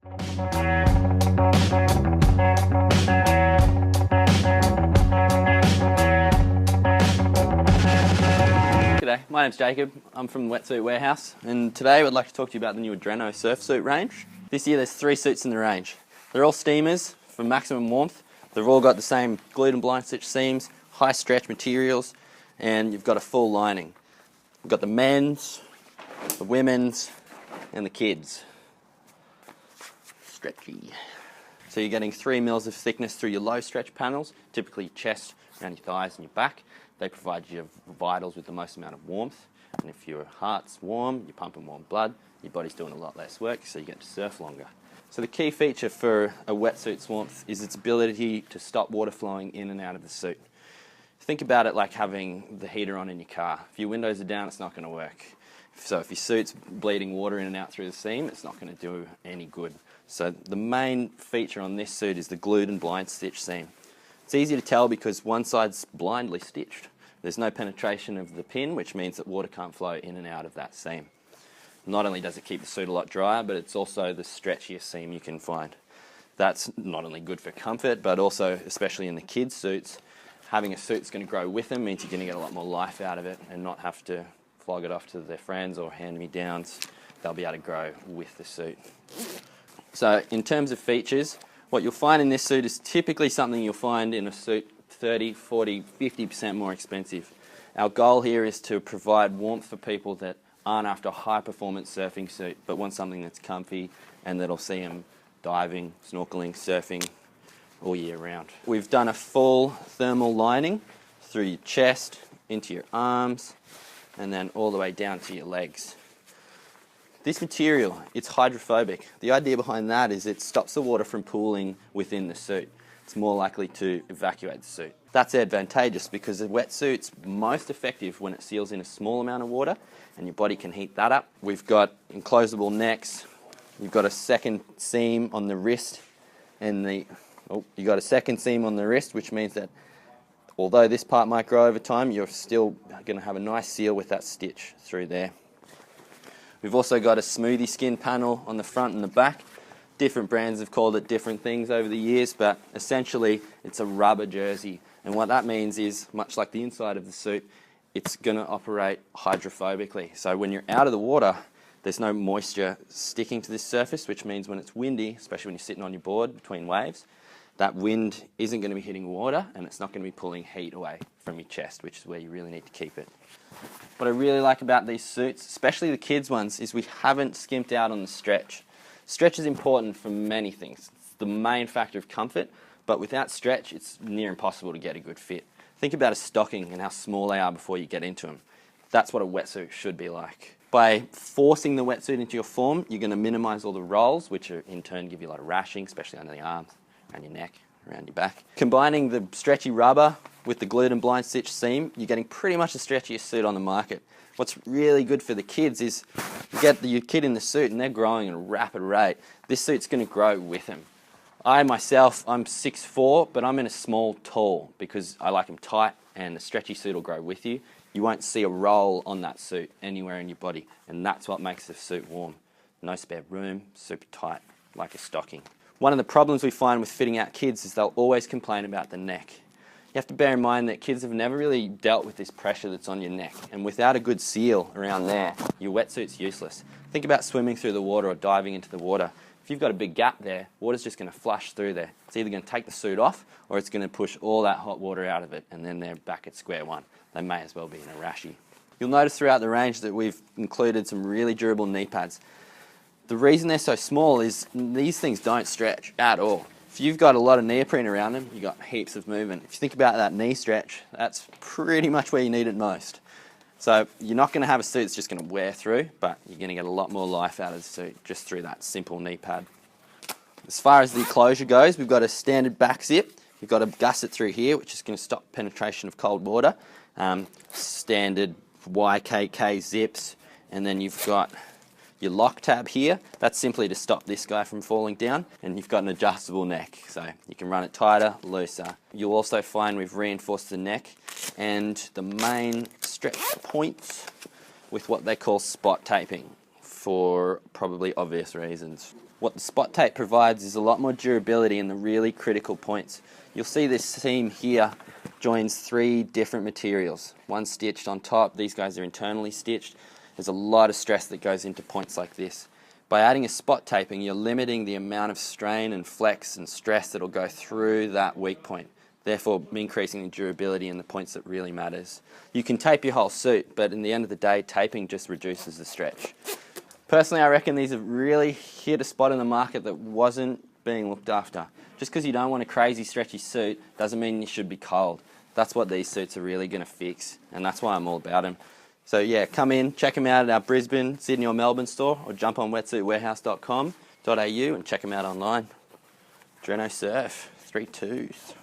G'day, my name's Jacob. I'm from the Wetsuit warehouse, and today I'd like to talk to you about the new Adreno surf suit range. This year there's 3 suits in the range. They're all steamers for maximum warmth. They've all got the same glued and blind stitch seams, high stretch materials, and you've got a full lining. We've got the men's, the women's, and the kids. Stretchy. So you're getting 3 mils of thickness through your low stretch panels, typically your chest, around your thighs and your back. They provide your vitals with the most amount of warmth, and if your heart's warm, you're pumping warm blood, your body's doing a lot less work, so you get to surf longer. So the key feature for a wetsuit's warmth is its ability to stop water flowing in and out of the suit. Think about it like having the heater on in your car. If your windows are down, it's not going to work. So if your suit's bleeding water in and out through the seam, it's not going to do any good. So the main feature on this suit is the glued and blind stitch seam. It's easy to tell because one side's blindly stitched. There's no penetration of the pin, which means that water can't flow in and out of that seam. Not only does it keep the suit a lot drier, but it's also the stretchiest seam you can find. That's not only good for comfort, but also, especially in the kids' suits, having a suit that's going to grow with them means you're going to get a lot more life out of it and not have to flog it off to their friends or hand-me-downs. They'll be able to grow with the suit. So in terms of features, what you'll find in this suit is typically something you'll find in a suit 30, 40, 50% more expensive. Our goal here is to provide warmth for people that aren't after a high-performance surfing suit, but want something that's comfy and that'll see them diving, snorkeling, surfing all year round. We've done a full thermal lining through your chest, into your arms, and then all the way down to your legs. This material, it's hydrophobic. The idea behind that is it stops the water from pooling within the suit. It's more likely to evacuate the suit. That's advantageous because the wetsuit's most effective when it seals in a small amount of water and your body can heat that up. We've got enclosable necks. You've got a second seam on the wrist and you've got a second seam on the wrist, which means that although this part might grow over time, you're still going to have a nice seal with that stitch through there. We've also got a smoothie skin panel on the front and the back. Different brands have called it different things over the years, but essentially it's a rubber jersey. And what that means is, much like the inside of the suit, it's going to operate hydrophobically. So when you're out of the water, there's no moisture sticking to this surface, which means when it's windy, especially when you're sitting on your board between waves, that wind isn't going to be hitting water and it's not going to be pulling heat away from your chest, which is where you really need to keep it. What I really like about these suits, especially the kids' ones, is we haven't skimped out on the stretch. Stretch is important for many things. It's the main factor of comfort, but without stretch, it's near impossible to get a good fit. Think about a stocking and how small they are before you get into them. That's what a wetsuit should be like. By forcing the wetsuit into your form, you're going to minimise all the rolls, which in turn give you a lot of rashing, especially under the arms, around your neck, around your back. Combining the stretchy rubber with the glued and blind stitch seam, you're getting pretty much the stretchiest suit on the market. What's really good for the kids is you get your kid in the suit and they're growing at a rapid rate. This suit's going to grow with them. I myself, I'm 6'4", but I'm in a small tall because I like them tight and the stretchy suit will grow with you. You won't see a roll on that suit anywhere in your body, and that's what makes the suit warm. No spare room, super tight, like a stocking. One of the problems we find with fitting out kids is they'll always complain about the neck. You have to bear in mind that kids have never really dealt with this pressure that's on your neck, and without a good seal around there, your wetsuit's useless. Think about swimming through the water or diving into the water. If you've got a big gap there, water's just going to flush through there. It's either going to take the suit off or it's going to push all that hot water out of it, and then they're back at square one. They may as well be in a rashie. You'll notice throughout the range that we've included some really durable knee pads. The reason they're so small is these things don't stretch at all. If you've got a lot of neoprene around them, you've got heaps of movement. If you think about that knee stretch, that's pretty much where you need it most. So you're not going to have a suit that's just going to wear through, but you're going to get a lot more life out of the suit just through that simple knee pad. As far as the closure goes, we've got a standard back zip. You've got a gusset through here, which is going to stop penetration of cold water. Standard YKK zips, and then you've got your lock tab here. That's simply to stop this guy from falling down, and you've got an adjustable neck, so you can run it tighter, looser. You'll also find we've reinforced the neck and the main stretch points with what they call spot taping for probably obvious reasons. What the spot tape provides is a lot more durability in the really critical points. You'll see this seam here joins 3 different materials. One stitched on top, these guys are internally stitched. There's a lot of stress that goes into points like this. By adding a spot taping, you're limiting the amount of strain and flex and stress that'll go through that weak point, therefore increasing the durability in the points that really matters. You can tape your whole suit, but in the end of the day, taping just reduces the stretch. Personally, I reckon these have really hit a spot in the market that wasn't being looked after. Just because you don't want a crazy stretchy suit doesn't mean you should be cold. That's what these suits are really going to fix, and that's why I'm all about them. So yeah, come in, check them out at our Brisbane, Sydney or Melbourne store, or jump on wetsuitwarehouse.com.au and check them out online. Adreno Surf, 3 2s.